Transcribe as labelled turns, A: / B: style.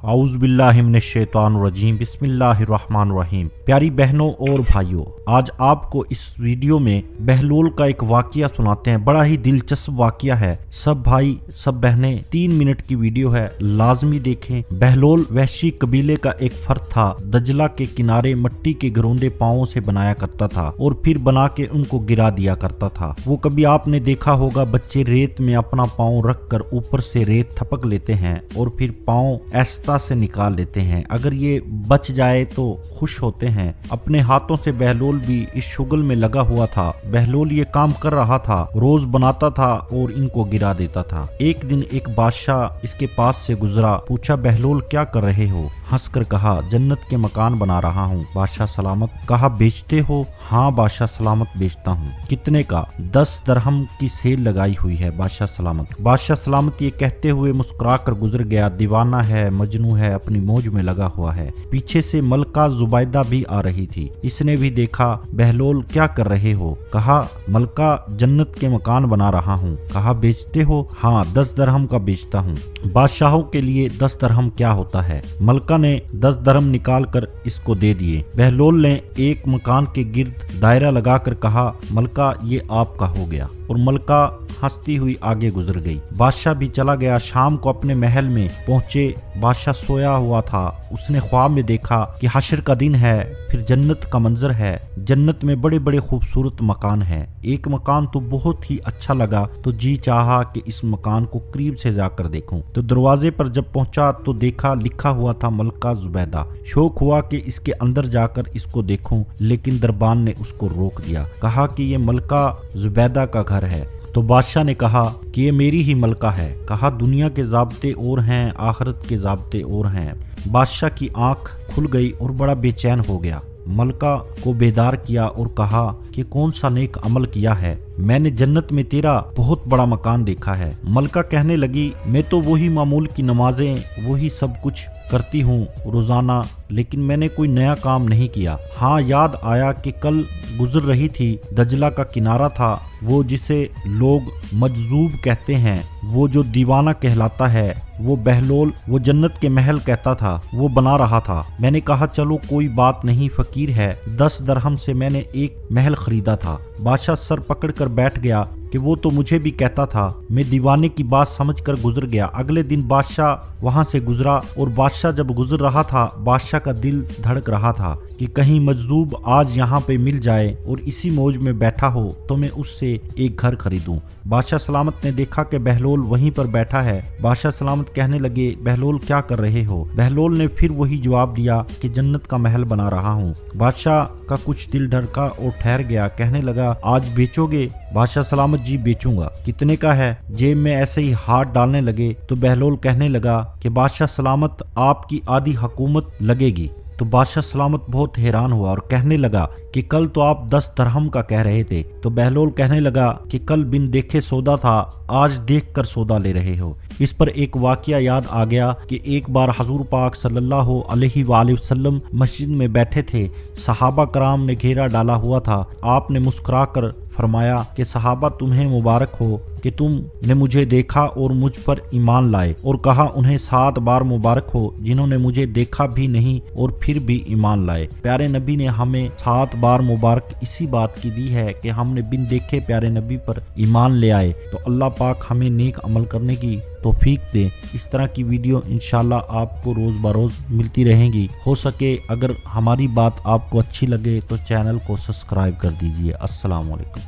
A: आऊज़ बिल्लाहि मिनश शैतानिर रजीम बिस्मिल्लाहिर्रहमानिर रहीम। प्यारी बहनों और भाइयों, आज आपको इस वीडियो में बहलोल का एक वाकया सुनाते हैं। बड़ा ही दिलचस्प वाकया है। सब भाई सब बहनें 3 मिनट की वीडियो है, लाजमी देखें। बहलोल वहशी कबीले का एक फर्द था। दजला के किनारे मिट्टी के घरोंदे पाँवों से बनाया करता था और फिर बना के उनको गिरा दिया करता था। वो कभी आपने देखा होगा, बच्चे रेत में अपना पाँव रख कर ऊपर से रेत थपक लेते हैं और फिर पाँव ऐसा से निकाल लेते हैं। अगर ये बच जाए तो खुश होते हैं। अपने हाथों से बहलोल भी इस शुगल में लगा हुआ था। बहलोल ये काम कर रहा था, रोज बनाता था और इनको गिरा देता था। एक दिन एक बादशाह इसके पास से गुजरा। पूछा, बहलोल क्या कर रहे हो? हंसकर कहा, जन्नत के मकान बना रहा हूँ बादशाह सलामत। कहा, बेचते हो? हाँ बादशाह सलामत, बेचता हूँ। कितने का? 10 दरहम की सेल लगाई हुई है बादशाह सलामत। बादशाह सलामत ये कहते हुए मुस्कुरा कर गुजर गया। दीवाना है, मजनू है, अपनी मौज में लगा हुआ है। पीछे से मलका जुबैदा भी आ रही थी। इसने भी देखा, बहलोल क्या कर रहे हो? कहा, मलका जन्नत के मकान बना रहा हूँ। कहा, बेचते हो? हाँ 10 दरहम का बेचता हूँ। बादशाहों के लिए 10 दरहम क्या होता है? मलका ने 10 दरहम निकाल कर इसको दे दिए। बहलोल ने एक मकान के गिर्द दायरा लगाकर कहा, मलका ये आपका हो गया। और मलका हंसती हुई आगे गुजर गई। बादशाह भी चला गया। शाम को अपने महल में पहुंचे। बादशाह सोया हुआ था। उसने ख्वाब में देखा कि हशर का दिन है, फिर जन्नत का मंजर है। जन्नत में बड़े बड़े खूबसूरत मकान हैं। एक मकान तो बहुत ही अच्छा लगा, तो जी चाहा कि इस मकान को करीब से जाकर देखूं। तो दरवाजे पर जब पहुंचा तो देखा लिखा हुआ था मलका जुबैदा। शौक हुआ कि इसके अंदर जाकर इसको देखूं, लेकिन दरबान ने उसको रोक दिया। कहा कि ये मलका जुबैदा का घर है। तो बादशाह ने कहा कि ये मेरी ही मलका है। कहा, दुनिया के ज़ाब्ते और हैं, आखिरत के ज़ाब्ते और हैं। बादशाह की आंख खुल गई और बड़ा बेचैन हो गया। मलका को बेदार किया और कहा कि कौन सा नेक अमल किया है? मैंने जन्नत में तेरा बहुत बड़ा मकान देखा है। मलका कहने लगी, मैं तो वही मामूल की नमाजें, वही सब कुछ करती हूँ रोजाना, लेकिन मैंने कोई नया काम नहीं किया। हाँ याद आया कि कल गुजर रही थी, दजला का किनारा था, वो जिसे लोग मजजूब कहते हैं, वो जो दीवाना कहलाता है, वो बहलोल वो जन्नत के महल कहता था, वो बना रहा था। मैंने कहा चलो कोई बात नहीं, फकीर है, 10 दरहम से मैंने एक महल खरीदा था। बादशाह सर पकड़ कर बैठ गया कि वो तो मुझे भी कहता था। मैं दीवाने की बात समझकर गुजर गया। अगले दिन बादशाह वहां से गुजरा और बादशाह जब गुजर रहा था, बादशाह का दिल धड़क रहा था कि कहीं मजजूब आज यहाँ पे मिल जाए और इसी मौज में बैठा हो तो मैं उससे एक घर खरीदूं। बादशाह सलामत ने देखा कि बहलोल वहीं पर बैठा है। बादशाह सलामत कहने लगे, बहलोल क्या कर रहे हो? बहलोल ने फिर वही जवाब दिया कि जन्नत का महल बना रहा हूँ। बादशाह का कुछ दिल धड़का और ठहर गया। कहने लगा, आज बेचोगे? बादशाह सलामत, जी बेचूंगा। कितने का है? जेब में ऐसे ही हाथ डालने लगे तो बहलोल कहने लगा कि बादशाह सलामत, आपकी आधी हुकूमत लगेगी। तो बादशाह सलामत बहुत हैरान हुआ और कहने लगा कि कल तो आप 10 दरहम का कह रहे थे। तो बहलोल कहने लगा कि कल बिन देखे सौदा था, आज देख कर सौदा ले रहे हो। इस पर एक वाकया याद आ गया कि एक बार हजूर पाक सल्लल्लाहु अलैहि वसल्लम मस्जिद में बैठे थे। सहाबा कराम ने घेरा डाला हुआ था। आपने मुस्कुरा कर फरमाया कि सहाबा तुम्हें मुबारक हो कि तुमने मुझे देखा और मुझ पर ईमान लाए, और कहा उन्हें 7 बार मुबारक हो जिन्होंने मुझे देखा भी नहीं और फिर भी ईमान लाए। प्यारे नबी ने हमें 7 बार मुबारक इसी बात की दी है कि हमने बिन देखे प्यारे नबी पर ईमान ले आए। तो अल्लाह पाक हमें नेक अमल करने की तौफीक दे। इस तरह की वीडियो इंशाल्लाह आपको रोज़ बरोज़ मिलती रहेंगी। हो सके अगर हमारी बात आपको अच्छी लगे तो चैनल को सब्सक्राइब कर दीजिए। अस्सलाम वालेकुम।